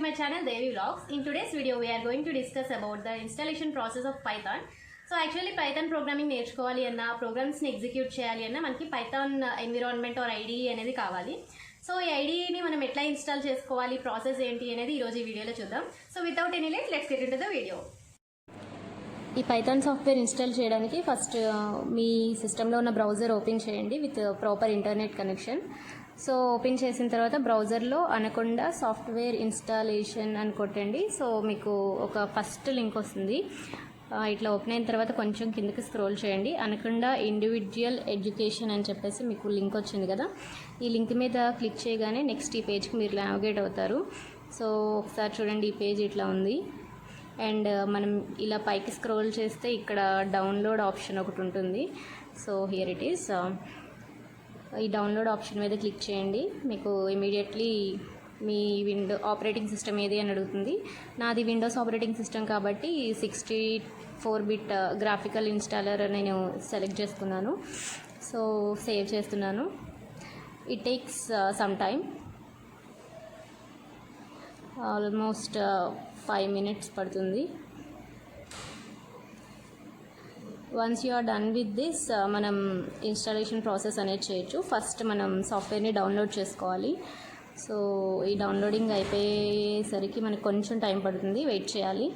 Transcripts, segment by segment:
my channel Devi Vlogs. In today's video, we are going to discuss about the installation process of Python. So actually Python programming నేర్చుకోవాలి అన్న programs ని execute చేయాలి అన్న మనకి Python environment or IDE అనేది కావాలి. So ఈ IDEని మనం ఎట్లా ఇన్స్టాల్ చేసుకోవాలి, ప్రాసెస్ ఏంటి అనేది ఈ రోజు ఈ వీడియోలో చూద్దాం. So without any late let's get into the video. ఈ పైథాన్ సాఫ్ట్వేర్ ఇన్స్టాల్ చేయడానికి ఫస్ట్ మీ సిస్టంలో ఉన్న బ్రౌజర్ ఓపెన్ చేయండి with proper internet connection. So open చేసిన తర్వాత బ్రౌజర్లో అనకొండ సాఫ్ట్వేర్ ఇన్స్టాలేషన్ అని కొట్టండి. సో మీకు ఒక ఫస్ట్ లింక్ వస్తుంది. ఇట్లా ఓపెన్ అయిన తర్వాత కొంచెం కిందకి స్క్రోల్ చేయండి. అనకొండ ఇండివిజువల్ ఎడ్యుకేషన్ అని చెప్పేసి మీకు లింక్ వచ్చింది కదా, ఈ లింక్ మీద క్లిక్ చేయగానే నెక్స్ట్ ఈ పేజ్కి మీరు నావిగేట్ అవుతారు. సో ఒకసారి చూడండి, ఈ పేజ్ ఇట్లా ఉంది. అండ్ మనం ఇలా పైకి స్క్రోల్ చేస్తే ఇక్కడ డౌన్లోడ్ ఆప్షన్ ఒకటి ఉంటుంది. So here it is. ఈ డౌన్లోడ్ ఆప్షన్ మీద క్లిక్ చేయండి. మీకు ఇమీడియట్లీ మీ ఆపరేటింగ్ సిస్టమ్ ఏది అని అడుగుతుంది. నాది విండోస్ ఆపరేటింగ్ సిస్టమ్ కాబట్టి 64-బిట్ గ్రాఫికల్ ఇన్స్టాలర్ నేను సెలెక్ట్ చేసుకున్నాను. సో సేవ్ చేస్తున్నాను. It takes some time, almost 5 minutes పడుతుంది. Once you are done with this మనం ఇన్స్టాలేషన్ ప్రాసెస్ అనేది చేయొచ్చు. ఫస్ట్ మనం సాఫ్ట్వేర్ని డౌన్లోడ్ చేసుకోవాలి. సో ఈ డౌన్లోడింగ్ అయిపోయేసరికి మనకు కొంచెం టైం పడుతుంది, వెయిట్ చేయాలి.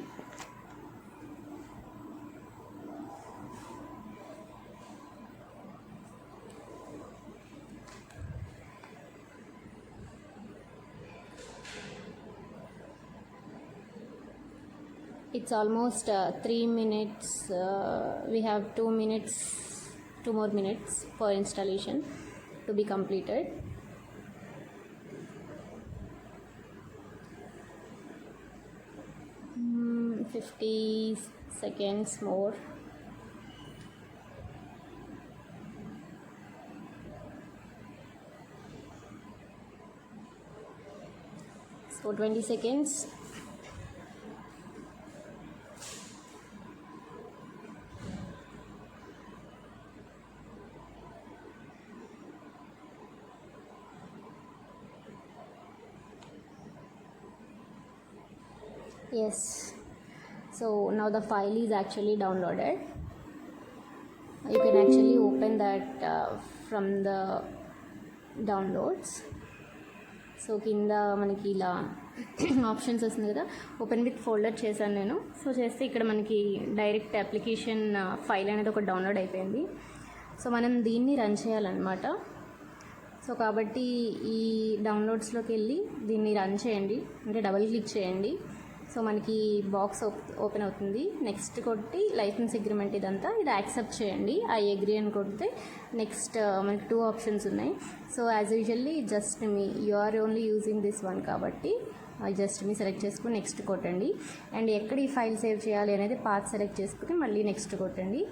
It's almost 3 minutes. We have 2 more minutes for installation to be completed. Hmm, 50 seconds more. So 20 seconds. Yes, so now the file is actually downloaded. You can actually open that from the downloads. So కింద మనకి ఇలా options వస్తుంది కదా, open with folder చేశాను నేను. So చేస్తే ఇక్కడ మనకి డైరెక్ట్ అప్లికేషన్ ఫైల్ అనేది ఒక డౌన్లోడ్ అయిపోయింది. సో మనం దీన్ని రన్ చేయాలన్నమాట. సో కాబట్టి ఈ డౌన్లోడ్స్లోకి వెళ్ళి దీన్ని రన్ చేయండి, అంటే డబుల్ క్లిక్ చేయండి. సో మనకి బాక్స్ ఓపెన్ అవుతుంది. నెక్స్ట్ కొట్టి లైసెన్స్ అగ్రిమెంట్ ఇదంతా ఇది యాక్సెప్ట్ చేయండి. ఐ అగ్రీ అని కొడితే నెక్స్ట్ మనకి 2 ఆప్షన్స్ ఉన్నాయి. సో యాజ్ యూజువల్లీ జస్ట్ మీ you are only using this one కాబట్టి జస్ట్ మీ సెలెక్ట్ చేసుకుని నెక్స్ట్ కొట్టండి. అండ్ ఎక్కడ ఈ ఫైల్ సేవ్ చేయాలి అనేది పాత్ సెలెక్ట్ చేసుకుని మళ్ళీ నెక్స్ట్ కొట్టండి.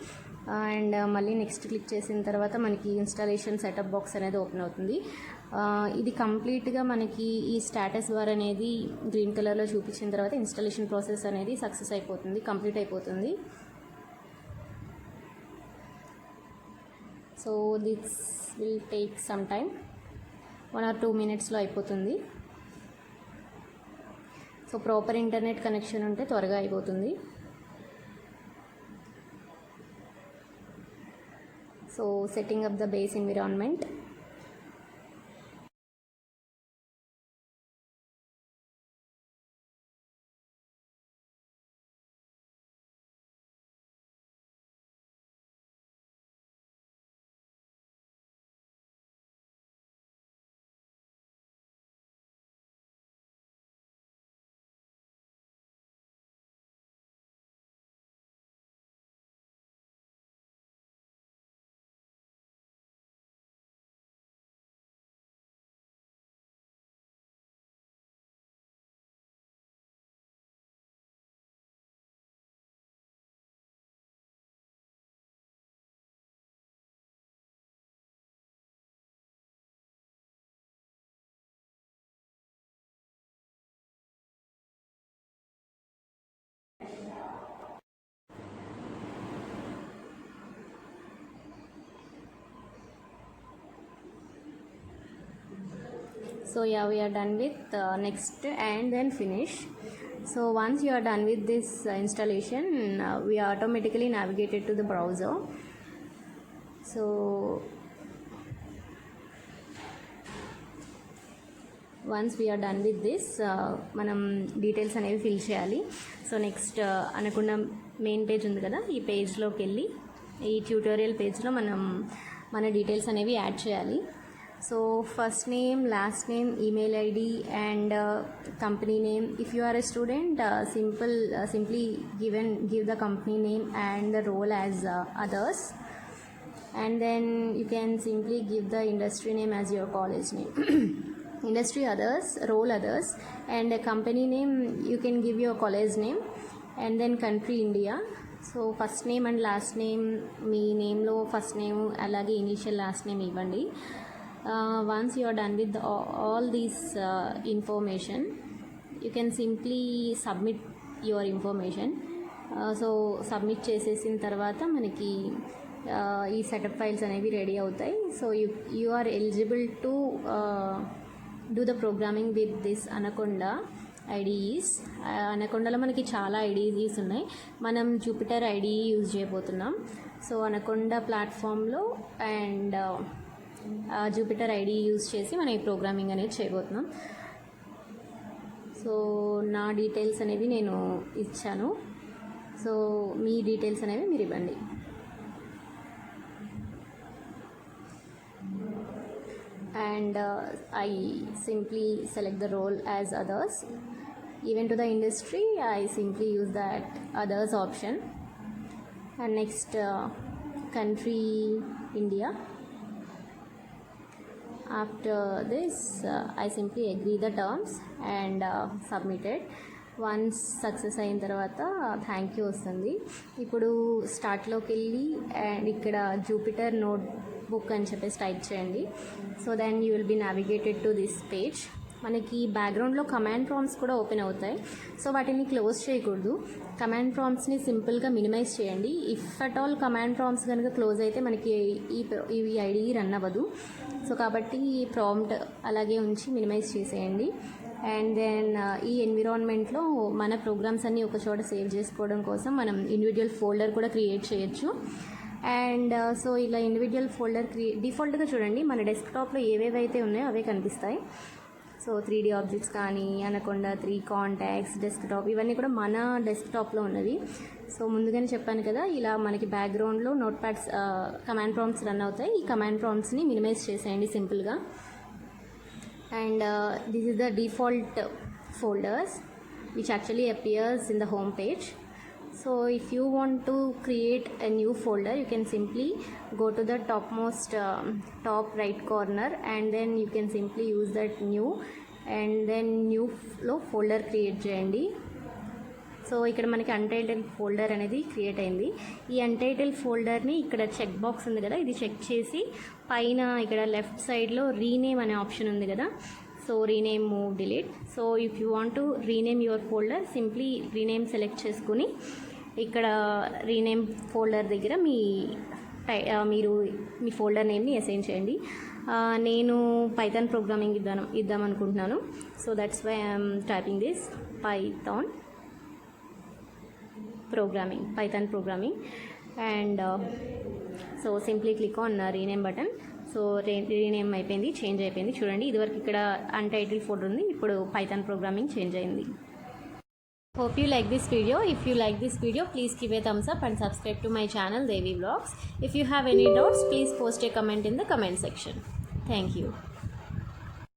అండ్ మళ్ళీ నెక్స్ట్ క్లిక్ చేసిన తర్వాత మనకి ఇన్స్టాలేషన్ సెటప్ బాక్స్ అనేది ఓపెన్ అవుతుంది. ఇది కంప్లీట్గా మనకి ఈ స్టేటస్ బార్ అనేది గ్రీన్ కలర్లో చూపించిన తర్వాత ఇన్స్టాలేషన్ ప్రాసెస్ అనేది సక్సెస్ అయిపోతుంది, కంప్లీట్ అయిపోతుంది. So this will take some time, 1 or 2 minutesలో అయిపోతుంది. సో ప్రాపర్ ఇంటర్నెట్ కనెక్షన్ ఉంటే త్వరగా అయిపోతుంది. So setting up the base environment. So yeah, we are done with next and then finish. So once you are done with this installation, we are automatically navigated to the browser. So once we are done with this, మనం details అనేవి fill చేయాలి. So next అనకుండా main page ఉంది కదా, ఈ పేజ్లోకి వెళ్ళి ఈ tutorial పేజ్లో మనం మన డీటెయిల్స్ అనేవి యాడ్ చేయాలి. So first name, last name, email ID and company name. If you are a student, simply give the company name and the role as others, and then you can simply give the industry name as your college name. Industry others, role others, and a company name you can give your college name, and then country India. So first name and last name, మీ నేమ్లో first name అలాగే initial last name ఇవ్వండి. Once you are done with all these information, you can simply submit your information. So submit చేసేసిన తర్వాత మనకి ఈ setup files అనేవి ready అవుతాయి. So you are eligible to do the programming with this Anaconda IDEs. Anacondaలో మనకి చాలా IDEs ఉన్నాయి. మనం Jupyter-IDE యూజ్ చేయబోతున్నాం. సో Anaconda ప్లాట్ఫామ్లో అండ్ Jupyter-IDE యూజ్ చేసి మనం ఈ ప్రోగ్రామింగ్ అనేది చేయబోతున్నాం. సో నా డీటెయిల్స్ అనేవి నేను ఇచ్చాను. సో మీ డీటెయిల్స్ అనేవి మీరు ఇవ్వండి. And I simply select the role as others. Even to the industry, I simply use that others option. And next country India. After this, I simply agree the terms and submit it. Once success అయిన తర్వాత thank you వస్తుంది. ఇప్పుడు స్టార్ట్లోకి వెళ్ళి and ఇక్కడ Jupiter note book అని చెప్పేసి type చేయండి. So then you will be navigated to this page. మనకి బ్యాక్గ్రౌండ్లో కమాండ్ ప్రాంప్ట్స్ కూడా ఓపెన్ అవుతాయి. సో వాటిని క్లోజ్ చేయకూడదు. కమాండ్ ప్రాంప్ట్స్ని సింపుల్గా మినిమైజ్ చేయండి. If at all command prompts కనుక క్లోజ్ అయితే మనకి ఈ ఐడి రన్ అవ్వదు. సో కాబట్టి ప్రాంప్ట్ అలాగే ఉంచి మినిమైజ్ చేసేయండి. అండ్ దెన్ ఈ ఎన్విరాన్మెంట్లో మన ప్రోగ్రామ్స్ అన్నీ ఒక చోట సేవ్ చేసుకోవడం కోసం మనం ఇండివిజువల్ ఫోల్డర్ కూడా క్రియేట్ చేయొచ్చు. అండ్ సో ఇలా ఇండివిజువల్ ఫోల్డర్ డిఫాల్ట్గా చూడండి మన డెస్క్టాప్లో ఏవేవైతే ఉన్నాయో అవే కనిపిస్తాయి. సో 3D ఆబ్జెక్ట్స్ కానీ అనకొండా 3 కాంటాక్ట్స్ డెస్క్టాప్ ఇవన్నీ కూడా మన డెస్క్టాప్లో ఉన్నవి. సో ముందుగానే చెప్పాను కదా, ఇలా మనకి బ్యాక్గ్రౌండ్లో notepads command prompts run అవుతాయి. ఈ కమాండ్ ప్రాంప్ట్స్ని మినిమైజ్ చేసేయండి సింపుల్గా. And this is the default folders which actually appears in the home page. So if you want to create a new folder, you can simply go to the topmost top right corner and then you can simply use that new and then new folder create చేయండి. So ఇక్కడ మనకి untitled folder అనేది create అయింది. ఈ untitled ఫోల్డర్ని ఇక్కడ check box ఉంది కదా, ఇది చెక్ చేసి పైన ఇక్కడ లెఫ్ట్ సైడ్లో రీనేమ్ అనే ఆప్షన్ ఉంది కదా. So rename, move, delete. So if you want to rename your folder, simply rename select చేసుకుని ఇక్కడ రీనేమ్ ఫోల్డర్ దగ్గర మీరు మీ ఫోల్డర్ నేమ్ని అసైన్ చేయండి. నేను పైథాన్ ప్రోగ్రామింగ్ ఇద్దాం అనుకుంటున్నాను. So that's why I'm typing this Python programming and so simply click on rename button. So rename అయిపోయింది, change అయిపోయింది. చూడండి ఇదివరకు ఇక్కడ అన్టైటిల్ ఫోల్డర్ ఉంది, ఇప్పుడు పైథాన్ ప్రోగ్రామింగ్ చేంజ్ అయింది. Hope you like this video. If you like this video, please give a thumbs up and subscribe to my channel Devi Vlogs. If you have any doubts, please post a comment in the comment section. Thank you.